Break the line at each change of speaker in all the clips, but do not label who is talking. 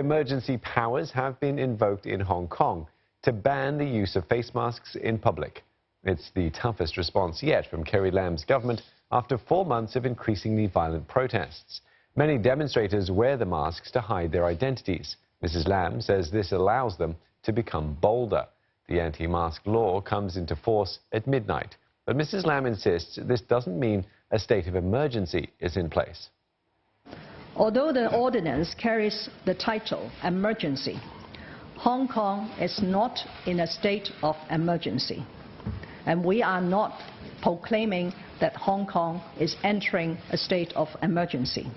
emergency powers have been invoked in Hong Kong to ban the use of face masks in public. It's the toughest response yet from Carrie Lam's government after 4 months of increasingly violent protests. Many demonstrators wear the masks to hide their identities. Mrs. Lam says this allows them to become bolder. The anti-mask law comes into force at midnight. But Mrs. Lam insists this doesn't mean a state of emergency is in place.
Although the ordinance carries the title emergency, Hong Kong is not in a state of emergency. And we are not proclaiming that Hong Kong is entering a state of emergency.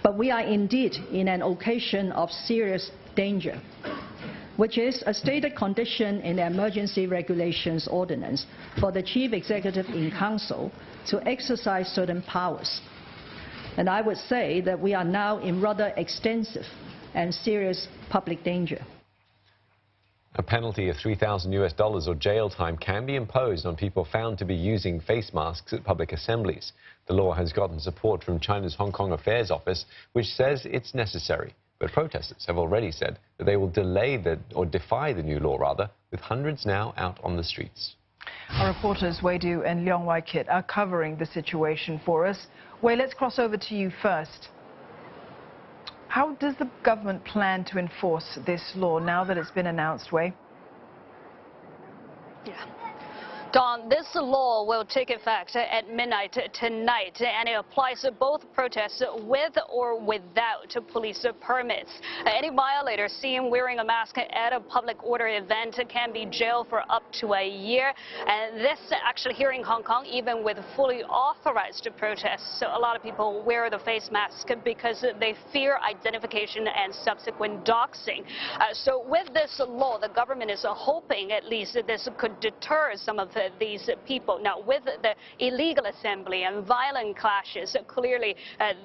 But we are indeed in an occasion of serious danger, which is a stated condition in the Emergency Regulations Ordinance for the Chief Executive in Council to exercise certain powers. And I would say that we are now in rather extensive and serious public danger.
A penalty of $3,000 or jail time can be imposed on people found to be using face masks at public assemblies. The law has gotten support from China's Hong Kong Affairs Office, which says it's necessary. But protesters have already said that they will defy the new law, with hundreds now out on the streets.
Our reporters Wei Du and Leong Wai Kit are covering the situation for us. Wei, let's cross over to you first. How does the government plan to enforce this law now that it's been announced, Wei?
Yeah. Don, this law will take effect at midnight tonight, and it applies to both protests with or without police permits. Any violator seen wearing a mask at a public order event can be jailed for up to a year. And this actually here in Hong Kong, even with fully authorized protests, so a lot of people wear the face mask because they fear identification and subsequent doxing. So with this law, the government is hoping at least that this could deter some of these people. Now, with the illegal assembly and violent clashes, clearly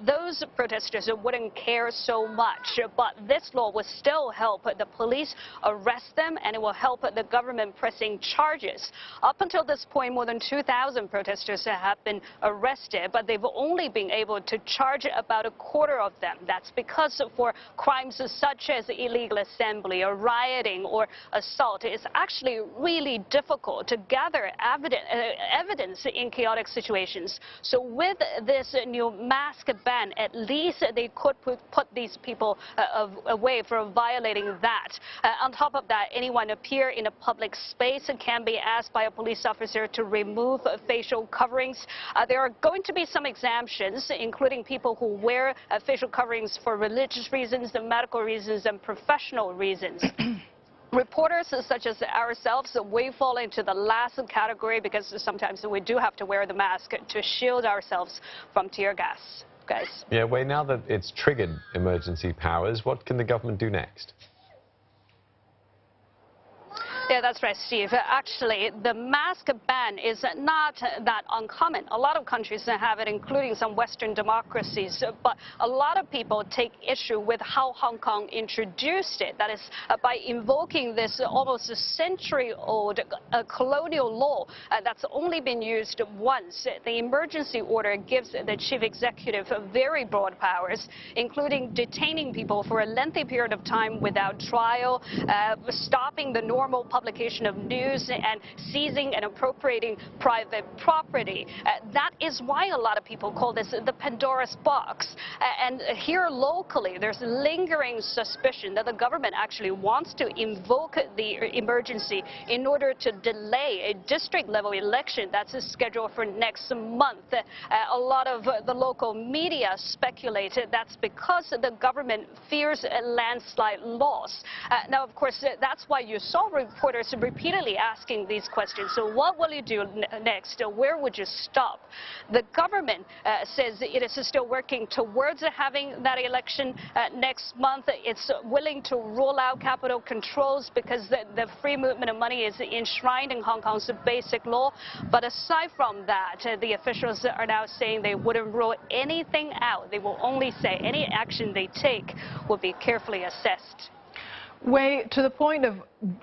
those protesters wouldn't care so much. But this law will still help the police arrest them, and it will help the government pressing charges. Up until this point, more than 2,000 protesters have been arrested, but they've only been able to charge about a quarter of them. That's because for crimes such as illegal assembly or rioting or assault, it's actually really difficult to gather evidence in chaotic situations. So with this new mask ban, at least they could put these people away for violating that. On top of that, anyone appear in a public space can be asked by a police officer to remove facial coverings. There are going to be some exemptions, including people who wear facial coverings for religious reasons, medical reasons, and professional reasons. Reporters such as ourselves, we fall into the last category because sometimes we do have to wear the mask to shield ourselves from tear gas. Guys.
Yeah, Wei, now that it's triggered emergency powers, what can the government do next?
Yeah, that's right, Steve. Actually, the mask ban is not that uncommon. A lot of countries have it, including some Western democracies. But a lot of people take issue with how Hong Kong introduced it. That is, by invoking this almost a century-old colonial law that's only been used once. The emergency order gives the chief executive very broad powers, including detaining people for a lengthy period of time without trial, stopping the normal publication of news, and seizing and appropriating private property. That is why a lot of people call this the Pandora's box. And here locally, there's lingering suspicion that the government actually wants to invoke the emergency in order to delay a district-level election that's scheduled for next month. A lot of the local media speculated that's because the government fears a landslide loss. Now, of course, that's why you saw reporters repeatedly asking these questions. So what will you do next? Where would you stop? The government says it is still working towards having that election next month. It's willing to roll out capital controls because the free movement of money is enshrined in Hong Kong's basic law. But aside from that, the officials are now saying they wouldn't rule anything out. They will only say any action they take will be carefully assessed.
Wei, to the point of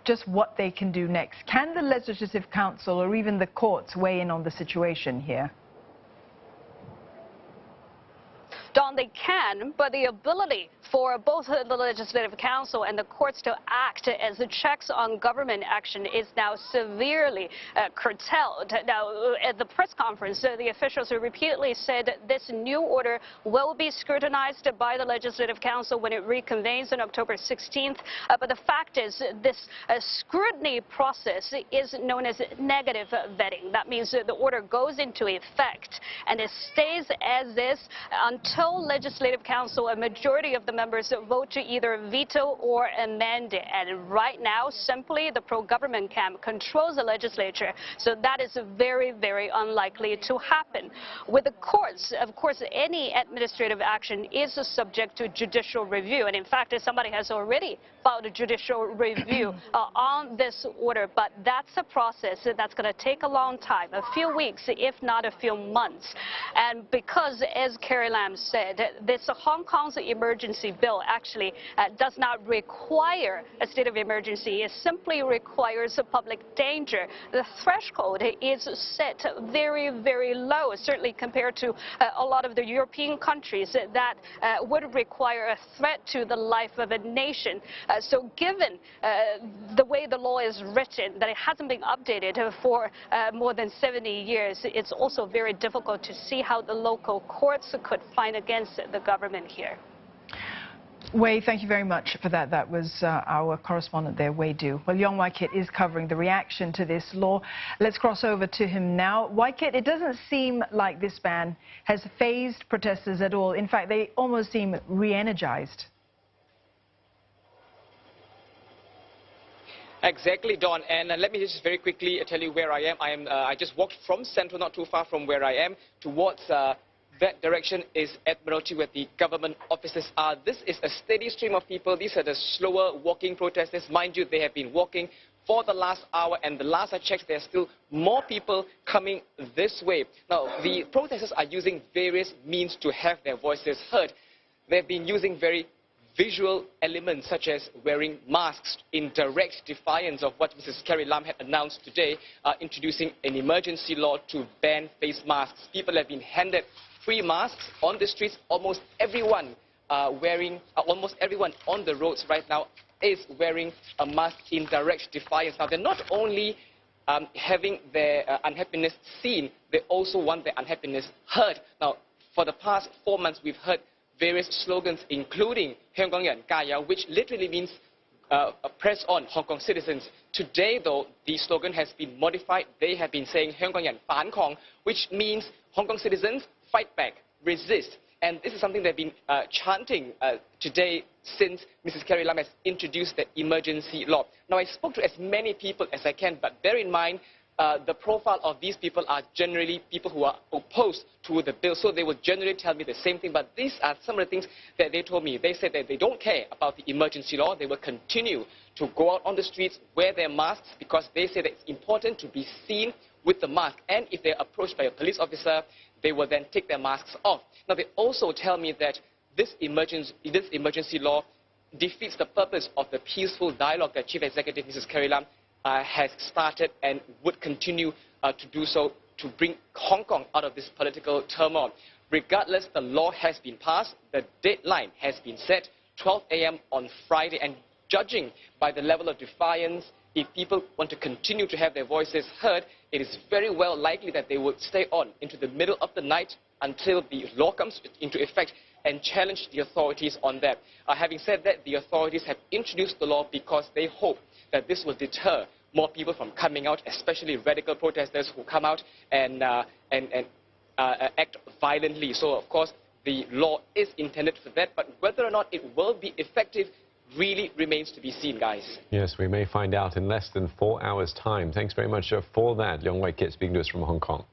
just what they can do next, can the Legislative Council or even the courts weigh in on the situation here?
Don, they can, but the ability for both the Legislative Council and the courts to act as the checks on government action is now severely curtailed. Now, at the press conference, the officials repeatedly said this new order will be scrutinized by the Legislative Council when it reconvenes on October 16th. But the fact is, this scrutiny process is known as negative vetting. That means the order goes into effect and it stays as is until Legislative Council, a majority of the members vote to either veto or amend it. And right now, simply the pro-government camp controls the legislature, so that is very, very unlikely to happen. With the courts, of course, any administrative action is subject to judicial review, and in fact, somebody has already filed a judicial review on this order, but that's a process that's going to take a long time, a few weeks, if not a few months. And because, as Carrie Lam said, this Hong Kong's emergency bill actually does not require a state of emergency. It simply requires a public danger. The threshold is set very, very low, certainly compared to a lot of the European countries that would require a threat to the life of a nation. So given the way the law is written, that it hasn't been updated for more than 70 years, it's also very difficult to see how the local courts could fight against the government here.
Wei, thank you very much for that. That was our correspondent there, Wei Du. Well, Leong Wai Kit is covering the reaction to this law. Let's cross over to him now. Wai Kit, it doesn't seem like this ban has fazed protesters at all. In fact, they almost seem re-energized.
Exactly, Dawn. And let me just very quickly tell you where I am. I just walked from Central, not too far from where I am, towards that direction is Admiralty, where the government offices are. This is a steady stream of people. These are the slower walking protesters. Mind you, they have been walking for the last hour, and the last I checked, there are still more people coming this way. Now, the protesters are using various means to have their voices heard. They've been using very visual elements such as wearing masks in direct defiance of what Mrs. Carrie Lam had announced today, introducing an emergency law to ban face masks. People have been handed free masks on the streets. Almost everyone on the roads right now is wearing a mask in direct defiance. Now, they're not only having their unhappiness seen, they also want their unhappiness heard. Now, for the past 4 months, we've heard various slogans, including Hyung Kong Yan Kaya, which literally means press on, Hong Kong citizens. Today, though, the slogan has been modified. They have been saying Hyung Kong Yan Fan Kong, which means Hong Kong citizens fight back, resist. And this is something they've been chanting today since Mrs. Carrie Lam has introduced the emergency law. Now, I spoke to as many people as I can, but bear in mind, the profile of these people are generally people who are opposed to the bill, so they will generally tell me the same thing. But these are some of the things that they told me. They said that they don't care about the emergency law. They will continue to go out on the streets, wear their masks, because they say that it's important to be seen with the mask. And if they're approached by a police officer, they will then take their masks off. Now, they also tell me that this emergency law defeats the purpose of the peaceful dialogue that Chief Executive Mrs. Carrie Lam has started and would continue to do so to bring Hong Kong out of this political turmoil. Regardless, the law has been passed, the deadline has been set, 12 a.m. on Friday, and judging by the level of defiance, if people want to continue to have their voices heard, it is very well likely that they would stay on into the middle of the night until the law comes into effect and challenge the authorities on that. Having said that, the authorities have introduced the law because they hope that this will deter more people from coming out, especially radical protesters who come out and act violently. So, of course, the law is intended for that, but whether or not it will be effective really remains to be seen, guys.
Yes, we may find out in less than 4 hours' time. Thanks very much for that. Leong Wai Kit speaking to us from Hong Kong.